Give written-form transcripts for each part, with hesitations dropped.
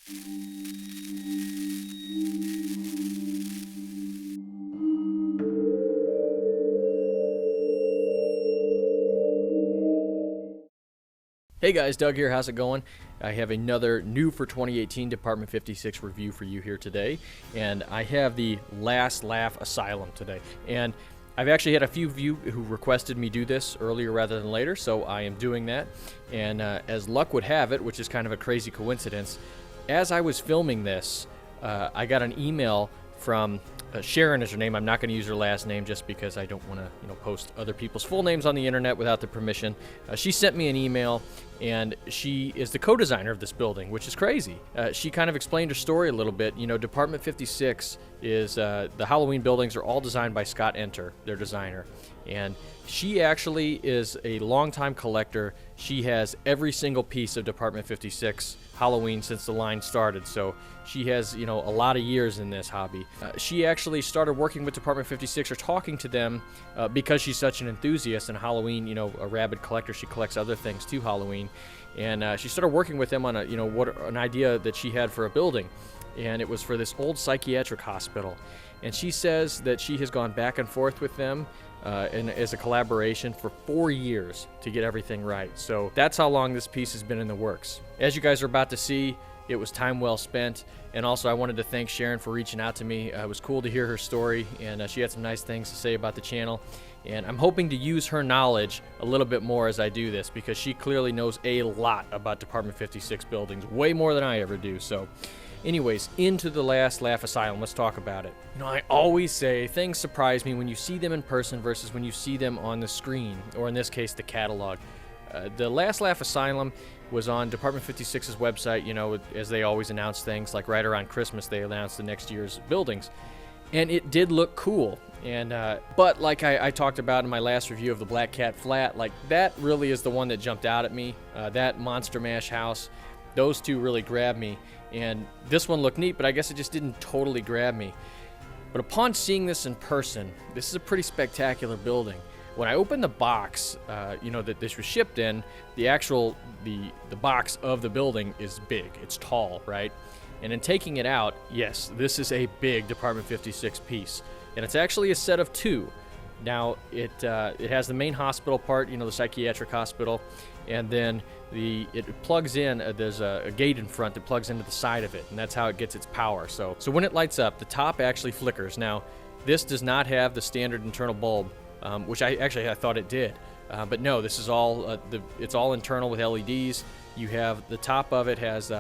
Hey guys, Doug here. How's it going? I have another new for 2018 Department 56 review for you here today, and I have the Last Laugh Asylum today. And I've actually had a few of you who requested me do this earlier rather than later, so I am doing that. And as luck would have it, which is kind of a crazy coincidence, as I was filming this, I got an email from Sharon is her name. I'm not going to use her last name just because I don't want to, post other people's full names on the internet without the permission. She sent me an email, and she is the co-designer of this building, which is crazy. She kind of explained her story a little bit. Department 56 is the Halloween buildings are all designed by Scott Enter, their designer, and she actually is a longtime collector. She has every single piece of Department 56 Halloween since the line started, so she has, a lot of years in this hobby. She actually started working with Department 56 or talking to them because she's such an enthusiast in Halloween, a rabid collector. She collects other things too, Halloween. And she started working with them on an idea that she had for a building. And it was for this old psychiatric hospital. And she says that she has gone back and forth with them and as a collaboration for 4 years to get everything right. So that's how long this piece has been in the works. As you guys are about to see, it was time well spent. And also I wanted to thank Sharon for reaching out to me. It was cool to hear her story, and she had some nice things to say about the channel. And I'm hoping to use her knowledge a little bit more as I do this, because she clearly knows a lot about Department 56 buildings, way more than I ever do. So anyways, into the Last Laugh Asylum. Let's talk about it. I always say things surprise me when you see them in person versus when you see them on the screen, or in this case, the catalog. The Last Laugh Asylum was on Department 56's website, as they always announce things, like right around Christmas, they announced the next year's buildings. And it did look cool. And but like I talked about in my last review of the Black Cat Flat, like that really is the one that jumped out at me. That Monster Mash house, those two really grabbed me. And this one looked neat, but I guess it just didn't totally grab me. But upon seeing this in person, this is a pretty spectacular building. When I opened the box, that this was shipped in, the box of the building is big. It's tall, right? And in taking it out, yes, this is a big Department 56 piece. And it's actually a set of two. Now, it has the main hospital part, the psychiatric hospital, and then it plugs in, there's a gate in front that plugs into the side of it, and that's how it gets its power. So when it lights up, the top actually flickers. Now, this does not have the standard internal bulb, which I thought it did. But no, this is all, it's all internal with LEDs. You have, the top of it has,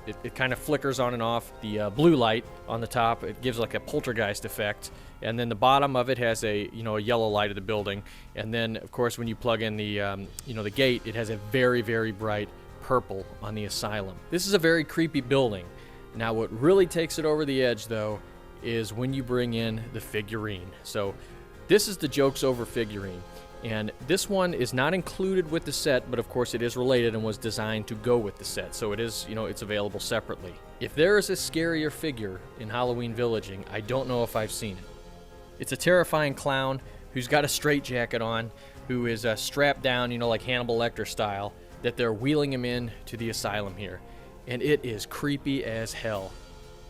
it kind of flickers on and off. The blue light on the top, it gives like a poltergeist effect. And then the bottom of it has a yellow light of the building. And then, of course, when you plug in the, the gate, it has a very, very bright purple on the asylum. This is a very creepy building. Now, what really takes it over the edge, though, is when you bring in the figurine. So this is the Jokes Over figurine. And this one is not included with the set, but of course it is related and was designed to go with the set. So it is, it's available separately. If there is a scarier figure in Halloween villaging, I don't know if I've seen it. It's a terrifying clown who's got a straitjacket on, who is strapped down, like Hannibal Lecter style, that they're wheeling him in to the asylum here. And it is creepy as hell.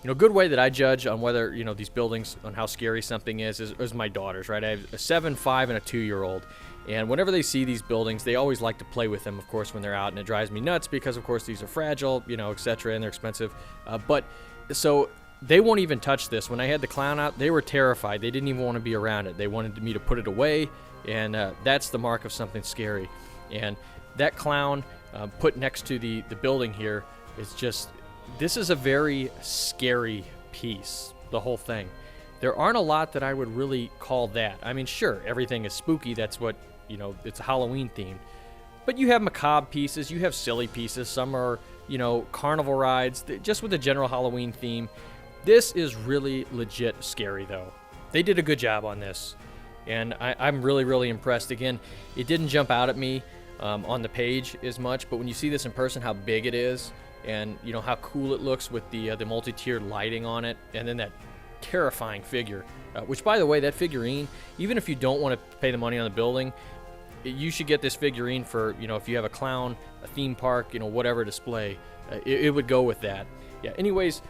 A good way that I judge on whether, these buildings, on how scary something is my daughters, right? I have a 7, 5, and a 2-year-old. And whenever they see these buildings, they always like to play with them, of course, when they're out. And it drives me nuts because, of course, these are fragile, etc., and they're expensive. So they won't even touch this. When I had the clown out, they were terrified. They didn't even want to be around it. They wanted me to put it away, and that's the mark of something scary. And that clown put next to the building here is just... This is a very scary piece, the whole thing. There aren't a lot that I would really call that. I mean, sure, everything is spooky. That's what, it's a Halloween theme. But you have macabre pieces. You have silly pieces. Some are, carnival rides, just with the general Halloween theme. This is really legit scary, though. They did a good job on this. And I'm really, really impressed. Again, it didn't jump out at me on the page as much. But when you see this in person, how big it is, and how cool it looks with the multi-tiered lighting on it, and then that terrifying figure, which, by the way, that figurine, even if you don't want to pay the money on the building, you should get this figurine for, if you have a clown, a theme park, whatever display, it would go with that. yeah, anyways,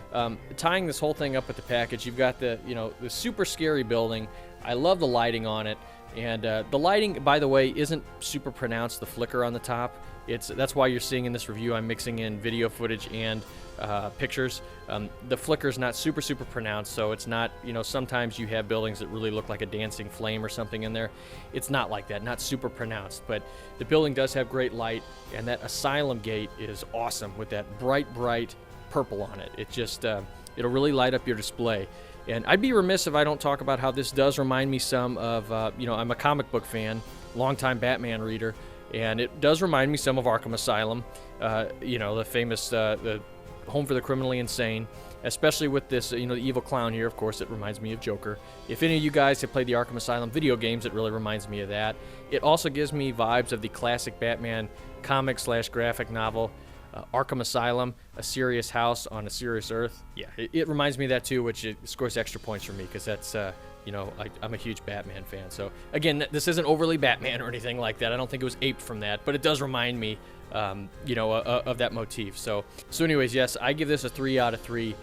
tying this whole thing up with the package, you've got the, the super scary building. I love the lighting on it. And the lighting, by the way, isn't super pronounced, the flicker on the top. That's why you're seeing in this review I'm mixing in video footage and pictures. The flicker's not super pronounced, so it's not, sometimes you have buildings that really look like a dancing flame or something in there. It's not like that, not super pronounced, but the building does have great light, and that Asylum gate is awesome with that bright purple on it. It just, it'll really light up your display. And I'd be remiss if I don't talk about how this does remind me some of, I'm a comic book fan, longtime Batman reader, and it does remind me some of Arkham Asylum, the famous the Home for the Criminally Insane, especially with this, the evil clown here. Of course, it reminds me of Joker. If any of you guys have played the Arkham Asylum video games, it really reminds me of that. It also gives me vibes of the classic Batman comic/graphic novel, Arkham Asylum, A Serious House on a Serious Earth. Yeah, it reminds me of that too, which it scores extra points for me because that's, I'm a huge Batman fan. So again, this isn't overly Batman or anything like that. I don't think it was aped from that, but it does remind me, of that motif. So anyways, yes, I give this a 3 out of 3.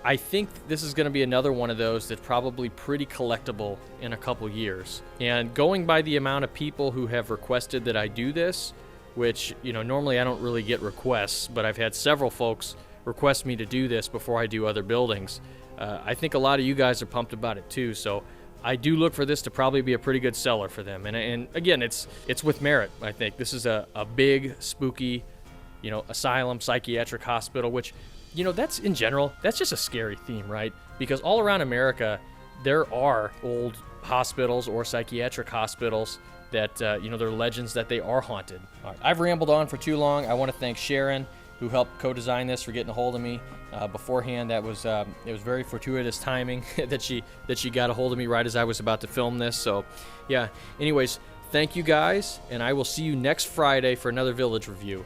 I think this is going to be another one of those that's probably pretty collectible in a couple years. And going by the amount of people who have requested that I do this, which, normally I don't really get requests, but I've had several folks request me to do this before I do other buildings. I think a lot of you guys are pumped about it too, so I do look for this to probably be a pretty good seller for them. And again, it's with merit, I think. This is a big, spooky, asylum, psychiatric hospital, which, that's in general, that's just a scary theme, right? Because all around America, there are old hospitals or psychiatric hospitals that, they're legends that they are haunted. All right, I've rambled on for too long. I want to thank Sharon, who helped co-design this, for getting a hold of me beforehand. That was it was very fortuitous timing that she got a hold of me right as I was about to film this. So, yeah. Anyways, thank you guys, and I will see you next Friday for another Village review.